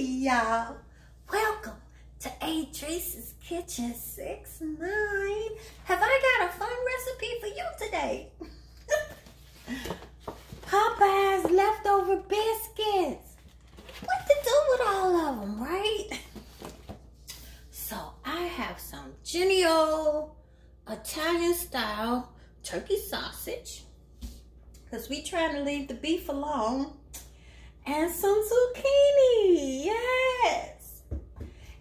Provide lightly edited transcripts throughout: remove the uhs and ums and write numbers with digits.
y'all. Welcome to Adrice's Kitchen 69. Have I got a fun recipe for you today? Popeye's leftover biscuits. What to do with all of them, right? So I have some Jennie O Italian style turkey sausage, because we trying to leave the beef alone, and some zucchini, yes.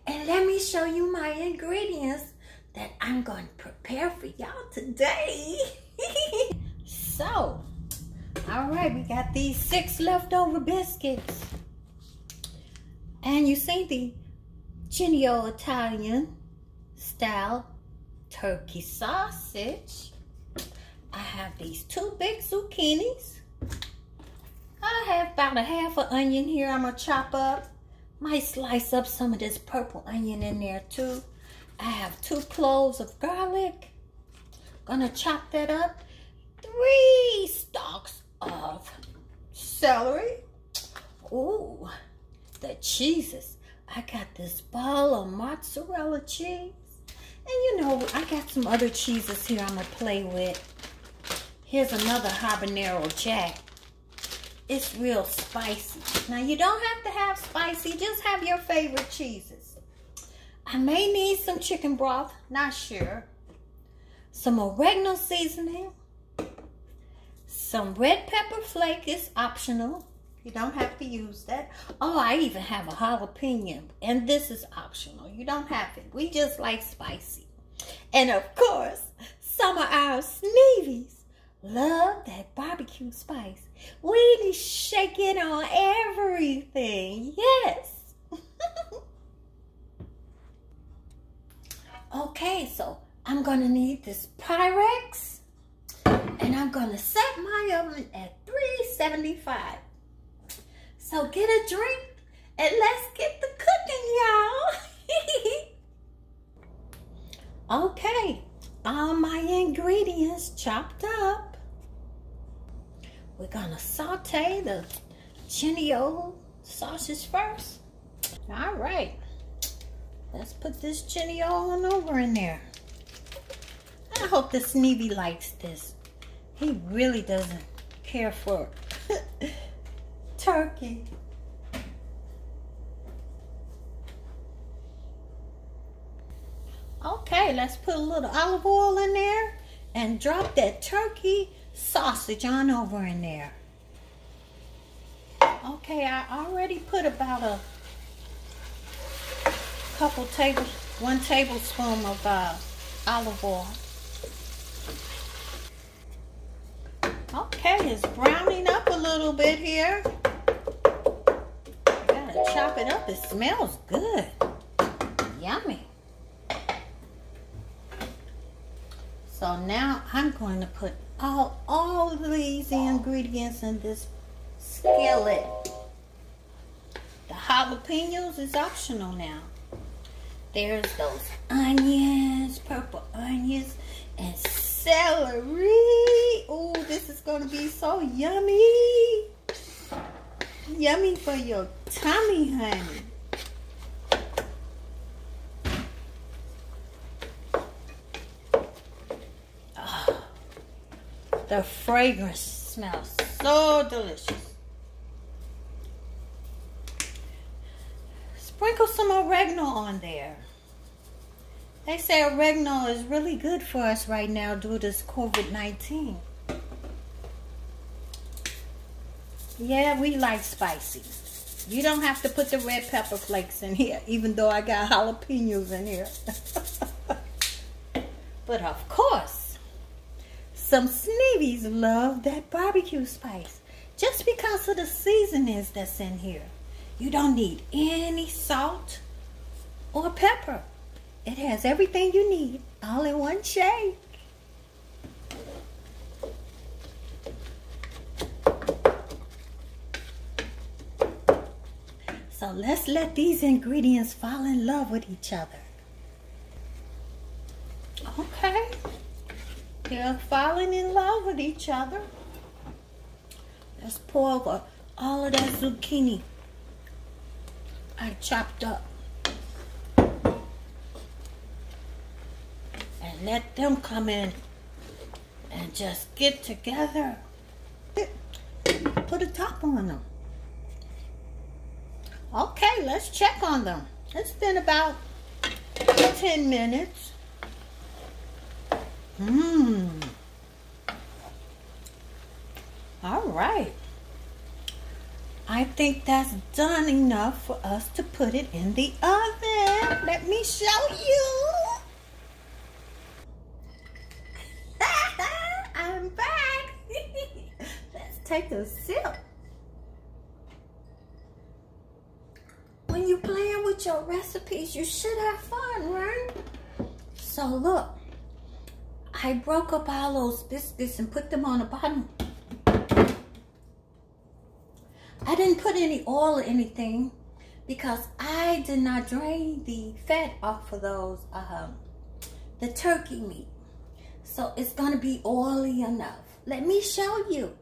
And let me show you my ingredients that I'm going to prepare for y'all today. So, all right, we got these 6 leftover biscuits. And you see the Jennie O Italian style turkey sausage. I have these 2 big zucchinis. I have about a half an onion here I'm gonna chop up. Might slice up some of this purple onion in there too. I have 2 cloves of garlic. Gonna chop that up. 3 stalks of celery. Ooh, the cheeses. I got this ball of mozzarella cheese. And you know, I got some other cheeses here I'm gonna play with. Here's another habanero jack. It's real spicy. Now, you don't have to have spicy, just have your favorite cheeses. I may need some chicken broth, not sure. Some oregano seasoning. Some red pepper flake is optional. You don't have to use that. Oh, I even have a jalapeno, and this is optional. You don't have it. We just like spicy. And of course, some of our Sneevies love that barbecue spice. We need to shake it on everything. Yes. Okay, so I'm going to need this pyrex. And I'm going to set my oven at 375. So get a drink and let's get the cooking, y'all. Okay, all my ingredients chopped up. We're gonna saute the Jennie O sausage first. All right, let's put this Jennie O on over in there. I hope the Sneevy likes this. He really doesn't care for turkey. Okay, let's put a little olive oil in there and drop that turkey sausage on over in there. Okay, I already put about one tablespoon of olive oil. Okay, it's browning up a little bit here. Gotta chop it up. It smells good. Yummy. So now I'm going to put all of these ingredients in this skillet. The jalapenos is optional now. There's those onions, purple onions, and celery. Oh, this is going to be so yummy. Yummy for your tummy, honey. Oh, the fragrance smells so delicious. Sprinkle some oregano on there. They say oregano is really good for us right now due to this COVID-19. Yeah, we like spicy. You don't have to put the red pepper flakes in here, even though I got jalapenos in here. But of course, some Sneevies love that barbecue spice just because of the seasonings that's in here. You don't need any salt or pepper. It has everything you need all in one shake. So let's let these ingredients fall in love with each other. Okay. They're falling in love with each other. Let's pour over all of that zucchini I chopped up. And let them come in and just get together. Put a top on them. Okay, let's check on them. It's been about 10 minutes. All right. I think that's done enough for us to put it in the oven. Let me show you. I'm back. Let's take a sip. When you're playing with your recipes, you should have fun, right? So look, I broke up all those biscuits and put them on the bottom. I didn't put any oil or anything because I did not drain the fat off of those, the turkey meat. So it's gonna be oily enough. Let me show you.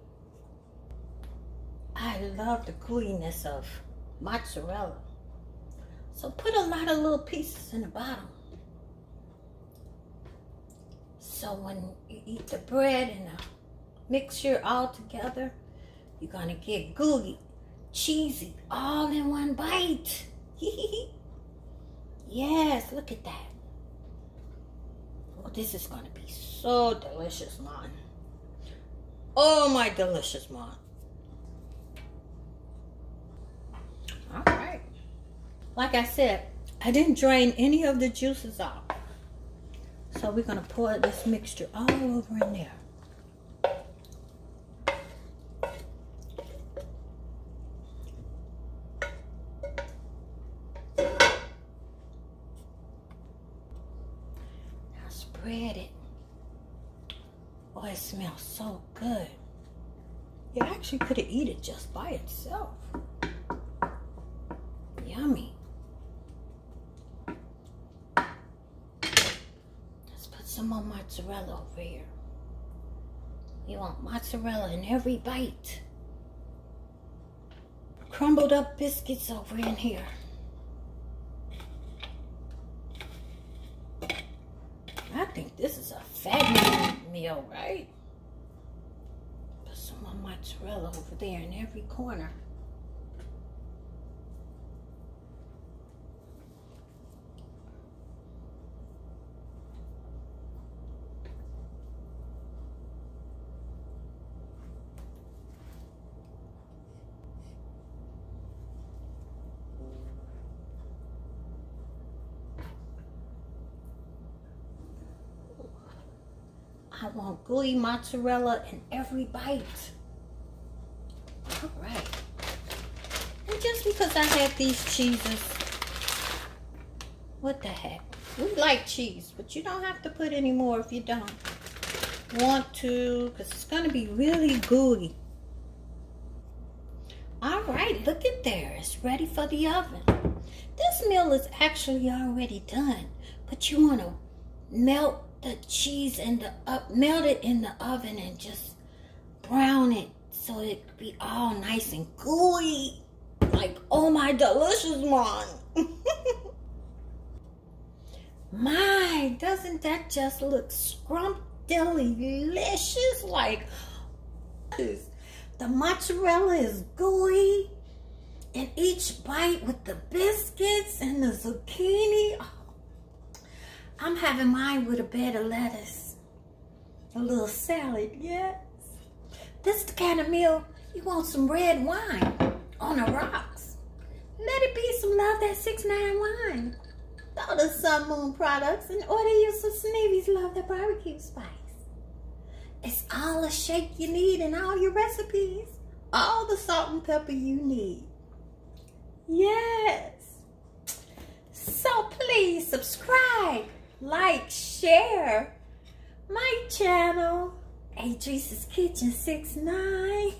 I love the gooiness of mozzarella. So put a lot of little pieces in the bottom. So when you eat the bread and the mixture all together, you're gonna get gooey, cheesy, all in one bite. Yes, look at that. Oh, this is gonna be so delicious, Mom. Oh, my delicious Mom. All right. Like I said, I didn't drain any of the juices off. So we're gonna pour this mixture all over in there. Now spread it. Oh, it smells so good. You actually could have eaten it just by itself. Yummy. Some more mozzarella over here. You want mozzarella in every bite. Crumbled up biscuits over in here. I think this is a fat meal, right? Put some more mozzarella over there in every corner. I want gooey mozzarella in every bite. All right. And just because I have these cheeses, what the heck? We like cheese, but you don't have to put any more if you don't want to, because it's going to be really gooey. All right, look at there. It's ready for the oven. This meal is actually already done, but you want to melt the cheese in the melt it in the oven and just brown it so it could be all nice and gooey. Like, oh my delicious Mom. My, doesn't that just look scrumptious? Like, the mozzarella is gooey, and each bite with the biscuits and the zucchini. Oh, I'm having mine with a bed of lettuce, a little salad, yes. This is the kind of meal you want some red wine on the rocks. Let it be some Love That 6-9 wine. Go to Sun Moon Products and order you some Sneevy Love That barbecue spice. It's all the shake you need in all your recipes. All the salt and pepper you need. Yes. So please subscribe, like, share my channel, Adrice's Kitchen 6-9.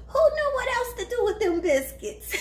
Who knew what else to do with them biscuits?